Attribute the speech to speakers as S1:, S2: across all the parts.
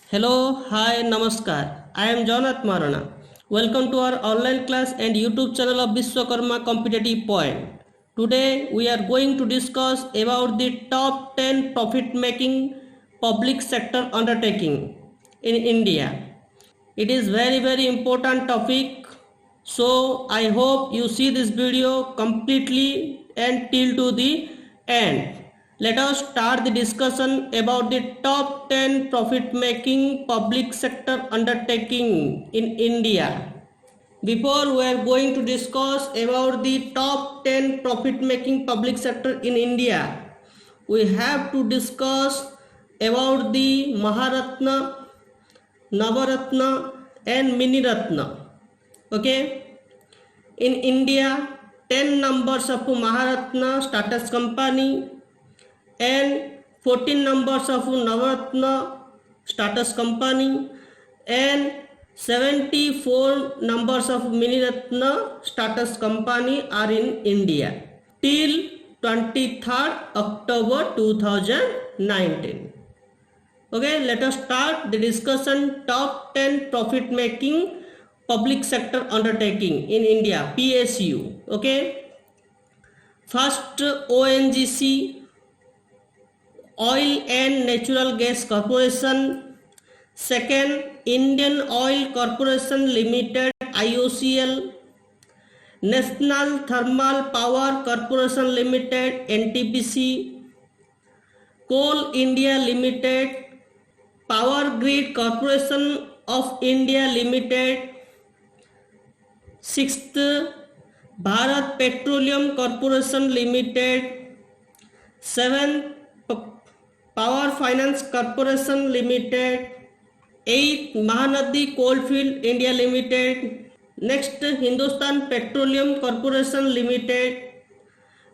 S1: Hello, hi, namaskar. I am Jagannath. Welcome to our online class and YouTube channel of Biswakarma Competitive Point. Today we are going to discuss about the top 10 profit-making public sector undertaking in India. It is very important topic. So I hope you see this video completely and till to the end. Let us start the discussion about the top 10 profit-making public sector undertaking in India. Before we are going to discuss about the top 10 profit-making public sector in India, we have to discuss about the Maharatna, Navaratna and Mini Ratna. Okay, in India 10 numbers of Maharatna status company and 14 numbers of Navaratna status company and 74 numbers of Mini Ratna status company are in India till 23rd October 2019. Okay, let us start the discussion top 10 profit making public sector undertaking in India, PSU. Okay, first ONGC, Oil and Natural Gas Corporation. Second, Indian Oil Corporation Limited, IOCL. National Thermal Power Corporation Limited, NTPC. Coal India Limited, Power Grid Corporation of India Limited. Sixth, Bharat Petroleum Corporation Limited. Seventh, Power Finance Corporation Limited. Eighth, Mahanadi Coalfield India Limited. Next, Hindustan Petroleum Corporation Limited.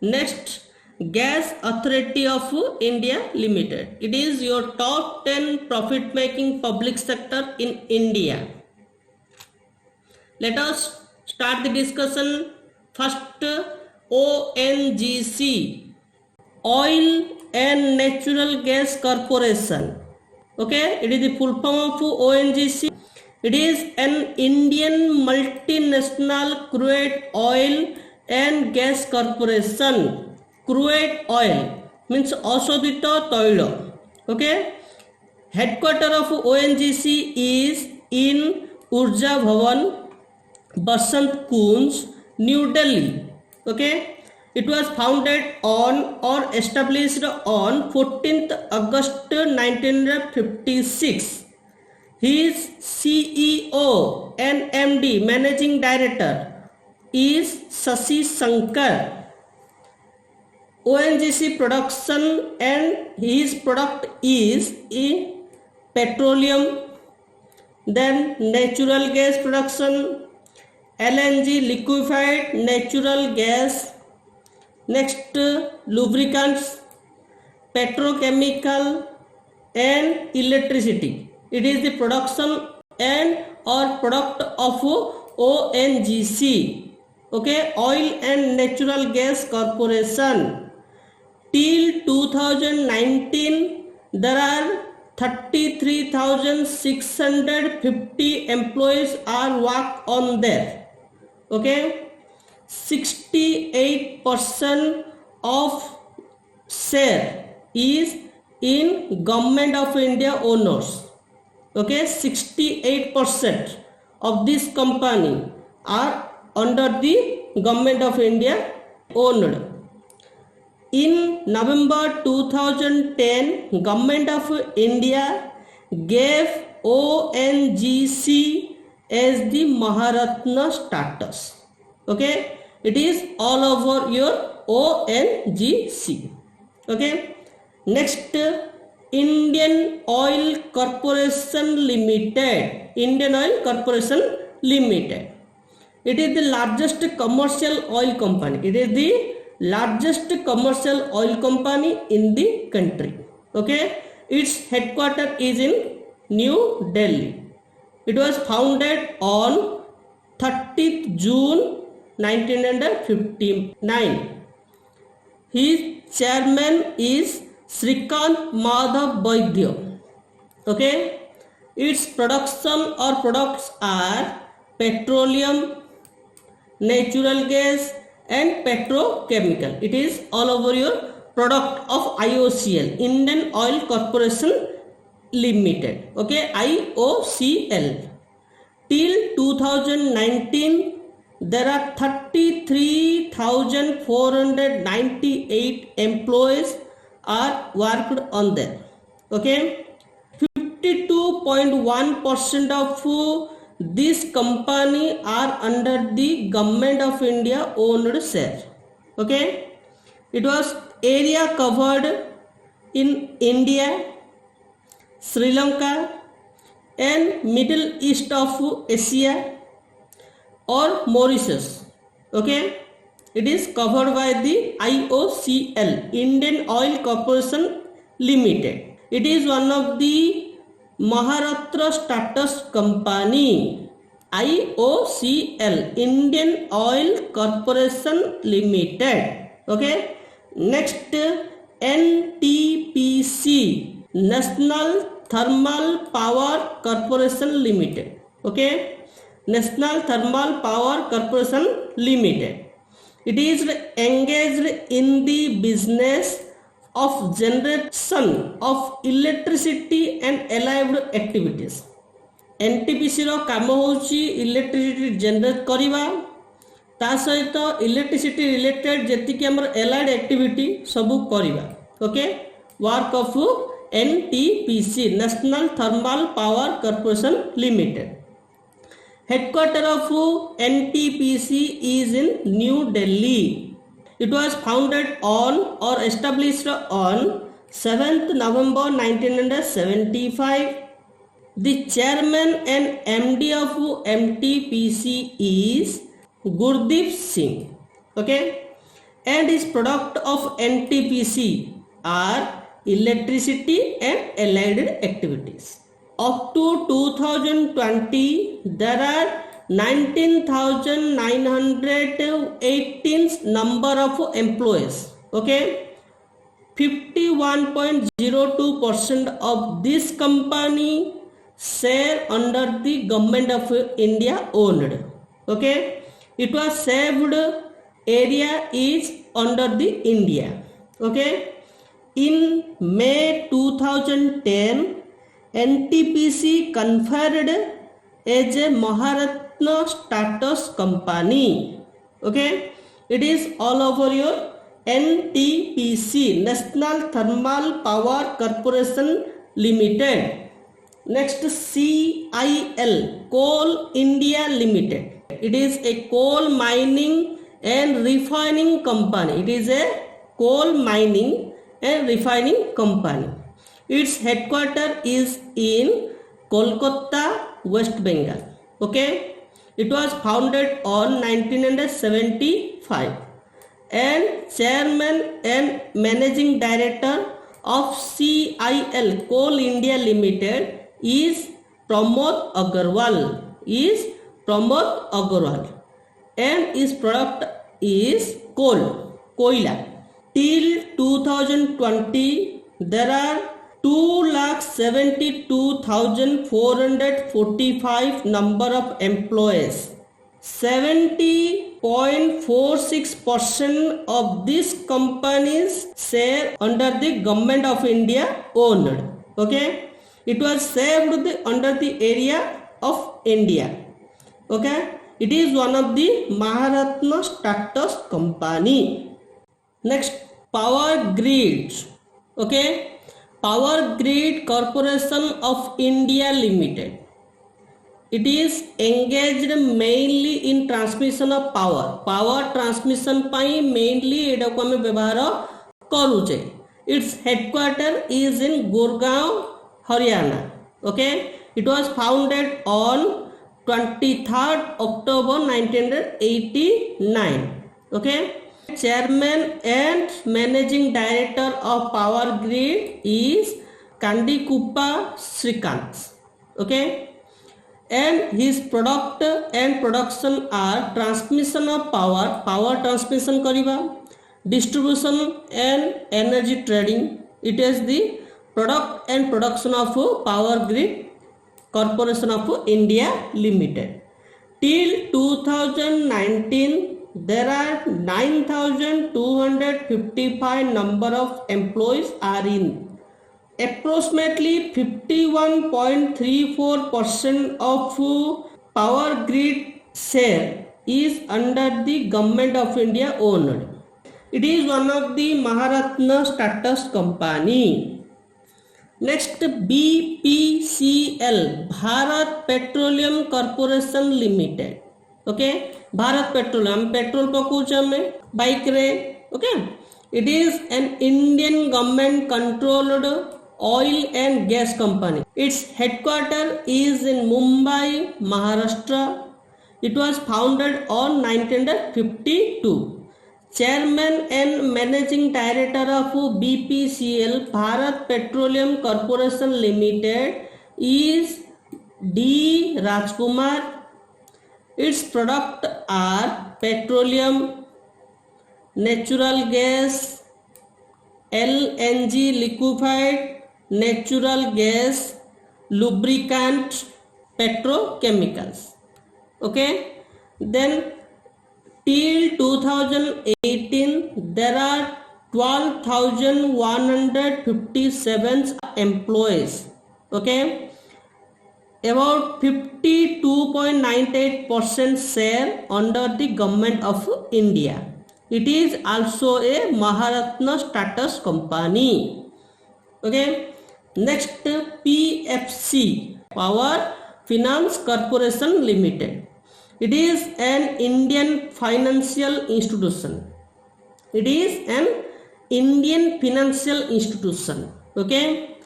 S1: Next, Gas Authority of India Limited. It is your top 10 profit making public sector in India. Let us start the discussion. First, ONGC, Oil and Natural Gas Corporation. Okay, it is the full form of ONGC. It is an Indian multinational crude oil and gas corporation. Crude oil means asodhito toilo. Okay, headquarter of ONGC is in Urja Bhavan, Basant Kunj, New Delhi. Okay, it was founded on or established on 14th August 1956. His CEO and MD, Managing Director, is Shashi Shankar. ONGC production and his product is petroleum, then natural gas production, LNG, liquefied natural gas, next lubricants, petrochemical and electricity. It is the production and or product of ONGC. Okay, Oil and Natural Gas Corporation. Till 2019, there are 33,650 employees are work on there. Okay, 68% of share is in Government of India owners. Okay, 68% of this company are under the Government of India owned. In November 2010, Government of India gave ONGC as the Maharatna status. Okay, it is all over your ONGC. Okay, next, Indian Oil Corporation Limited. Indian Oil Corporation Limited. It is the largest commercial oil company. It is the largest commercial oil company in the country. Okay, its headquarters is in New Delhi. It was founded on 30th June 1959. His chairman is Srikant Madhav Vaidya. Okay, Its production or products are petroleum, natural gas and petrochemical. It is all over your product of IOCL, Indian Oil Corporation Limited. Okay, IOCL. Till 2019, there are 33,498 employees are worked on there. Okay, 52.1% of this company are under the Government of India owned share. Okay, it was area covered in India, Sri Lanka and Middle East of Asia or Mauritius. Okay, it is covered by the IOCL, Indian Oil Corporation Limited. It is one of the Maharashtra status company. IOCL, Indian Oil Corporation Limited. Okay, next NTPC, National Thermal Power Corporation Limited. Okay, National Thermal Power Corporation Limited. It is engaged in the business of generation of electricity and allied activities. NTPC रो काम होची electricity generate करिवा ता सहित electricity related जेति कि हमर allied activity सब करिवा. Okay, work of NTPC, National Thermal Power Corporation Limited. Headquarter of NTPC is in New Delhi. It was founded on or established on 7th November 1975. The chairman and MD of NTPC is Gurdeep Singh. Okay, and his product of NTPC are electricity and allied activities. Up to 2020, there are 19,918 number of employees. Okay, 51.02% of this company share under the Government of India owned. Okay, it was saved area is under the India. Okay, in May 2010, NTPC conferred as a Maharatna status company. Okay, it is all over your NTPC, National Thermal Power Corporation Limited. Next, CIL, Coal India Limited. It is a coal mining and refining company. It is a coal mining and refining company. Its headquarter is in Kolkata, West Bengal. Okay, it was founded on 1975 and chairman and managing director of CIL, Coal India Limited, is Pramod Agarwal. And his product is koila. Till 2020, there are 2,72,445 number of employees. 70.46% of these companies share under the Government of India owned. Okay, it was saved under the area of India. Okay, it is one of the Maharatna status company. Next, Power Grid. Okay, Power Grid Corporation of India Limited. It is engaged mainly in transmission of power. Power transmission pi mainly एडा को हमें व्यवहार करूचे. Its headquarter is in Gurgaon, Haryana. Okay, it was founded on 23rd October 1989. Okay, chairman and managing director of Power Grid is Kandikupa Srikant. Okay, and his product and production are transmission of power transmission kariba, distribution and energy trading. It is the product and production of Power Grid Corporation of India Limited. Till 2019, there are 9,255 number of employees are in. Approximately 51.34% of power grid share is under the government of India owned. It is one of the Maharatna status company. Next, BPCL, Bharat Petroleum Corporation Limited. Okay, Bharat Petroleum, petrol pakouche bike re. Okay, it is an Indian government controlled oil and gas company. Its headquarters is in Mumbai, Maharashtra. It was founded on 1952. Chairman and Managing Director of BPCL, Bharat Petroleum Corporation Limited, is D. Rajkumar. Its products are petroleum, natural gas, LNG liquefied natural gas, lubricant, petrochemicals. Okay, then till 2018, there are 12,157 employees. Okay, about 52.98% share under the government of India. It is also a Maharatna status company. Okay, next, PFC, Power Finance Corporation Limited. It is an Indian financial institution. It is an Indian financial institution. Okay,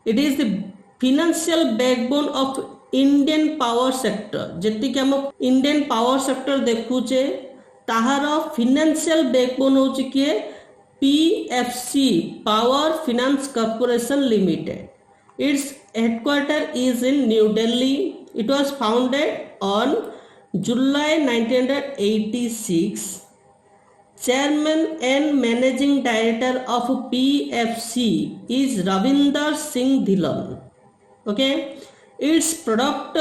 S1: it is the financial backbone of Indian power sector. जेतिक हम Indian power sector देखुचे ताहार financial backbone होची किए PFC, Power Finance Corporation Limited. Its headquarters is in New Delhi. It was founded on July 1986. Chairman and Managing Director of PFC is Ravinder Singh Dhillon. Okay, its product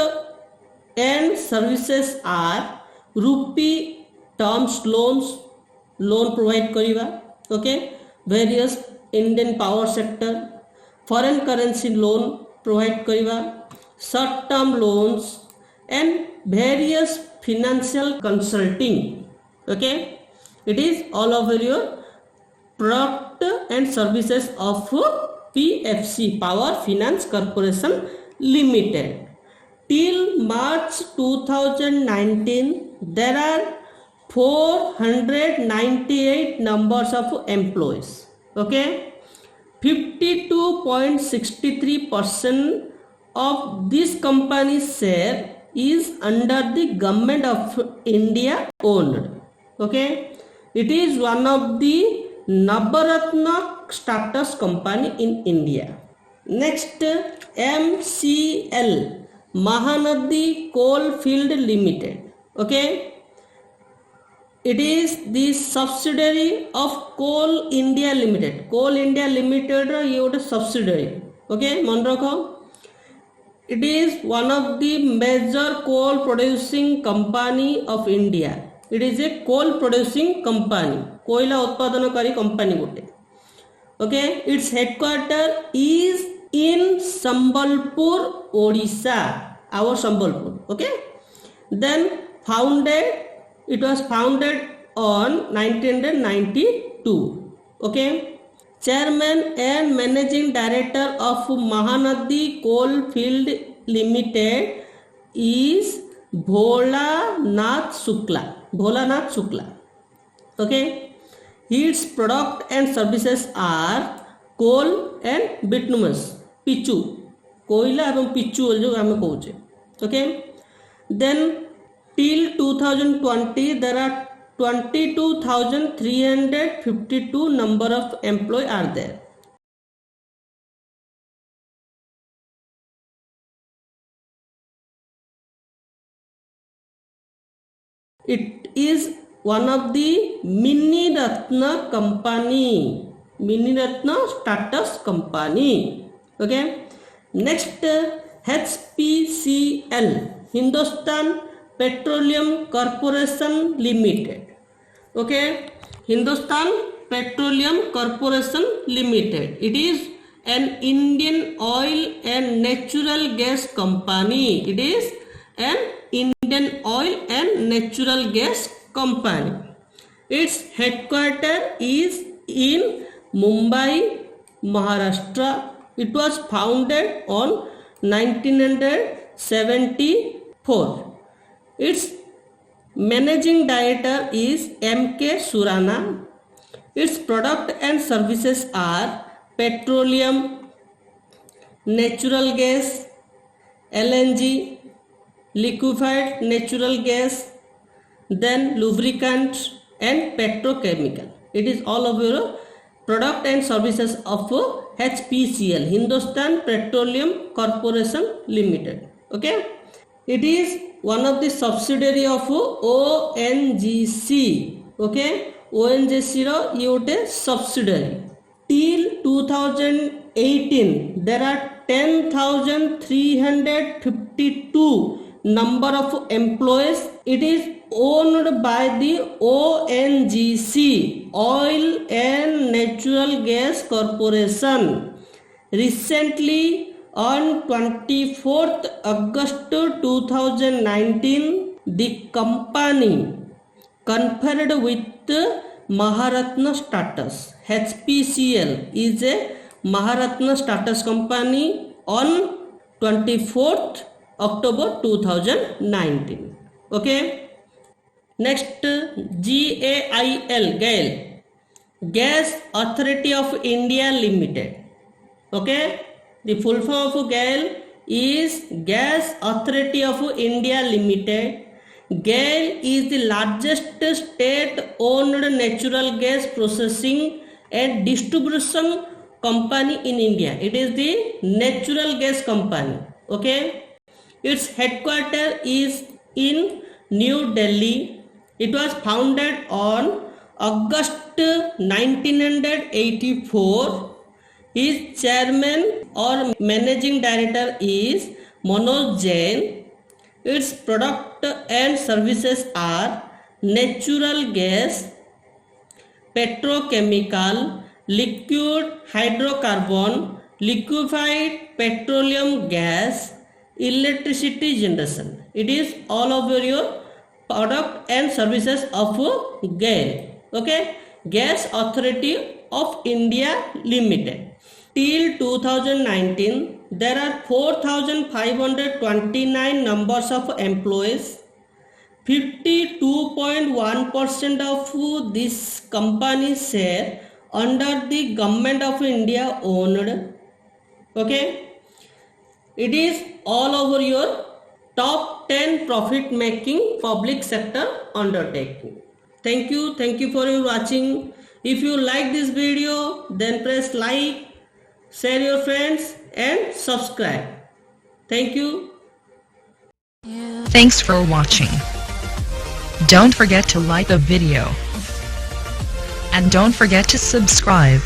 S1: and services are rupee terms loans, loan provide kariba. Okay, various Indian power sector, foreign currency loan provide kariba, short term loans, and various financial consulting. Okay, it is all over your product and services of PFC, Power Finance Corporation Limited. Till March 2019, there are 498 numbers of employees. Okay, 52.63% of this company's share is under the government of India owned. Okay, it is one of the Navaratna status company in India. Next, MCL, Mahanadi Coalfield Limited. Okay, it is the subsidiary of Coal India Limited. Coal India Limited ये ଗୋଟେ subsidiary. Okay, मन रखो. It is one of the major coal producing company of India. It is a coal producing company. कोयला उत्पादनकारी company गोटे. Okay, its headquarters is in Sambalpur, Odisha. Our Sambalpur. Okay, then it was founded on 1992. Okay. Chairman and Managing Director of Mahanadi Coalfield Limited is Bholanath Shukla. Okay. Its product and services are coal and bituminous, pichu, koila and pichu जो हमें कहूँचे. Okay. Then till 2020, there are 22,352 number of employees are there. It is one of the Mini Ratna company, Mini Ratna status company. Okay. Next, HPCL, Hindustan Petroleum Corporation Limited. Okay, Hindustan Petroleum Corporation Limited. It is an Indian oil and natural gas company. It is an Indian oil and natural gas company. Its headquarters is in Mumbai, Maharashtra. It was founded on 1974. Its managing director is M.K. Surana. Its product and services are petroleum, natural gas, LNG, liquefied natural gas, then lubricant and petrochemical. It is all of your product and services of HPCL, Hindustan Petroleum Corporation Limited. Okay, it is one of the subsidiary of ONGC. Okay, ONGC ro yote subsidiary. Till 2018 there are 10,352 number of employees. It is owned by the ONGC, Oil and Natural Gas Corporation. Recently, on 24th August 2019, the company conferred with Maharatna status. HPCL is a Maharatna status company on 24th October 2019. Okay, next, GAIL, GAIL, Gas Authority of India Limited. Okay, the full form of GAIL is Gas Authority of India Limited. GAIL is the largest state-owned natural gas processing and distribution company in India. It is the natural gas company. Okay, its headquarters is in New Delhi. It was founded on August 1984. His chairman or managing director is Manoj Jain. Its product and services are natural gas, petrochemical, liquid hydrocarbon, liquefied petroleum gas, electricity generation. It is all over your product and services of GAIL. Okay, Gas Authority of India Limited. Till 2019, there are 4,529 numbers of employees. 52.1% of this company share under the Government of India owned. Okay, it is all over your top 10 profit making public sector undertaking. Thank you for your watching. If you like this video, then press like, share your friends and subscribe. Thank you.
S2: Thanks for watching. Don't forget to like the video and don't forget to subscribe.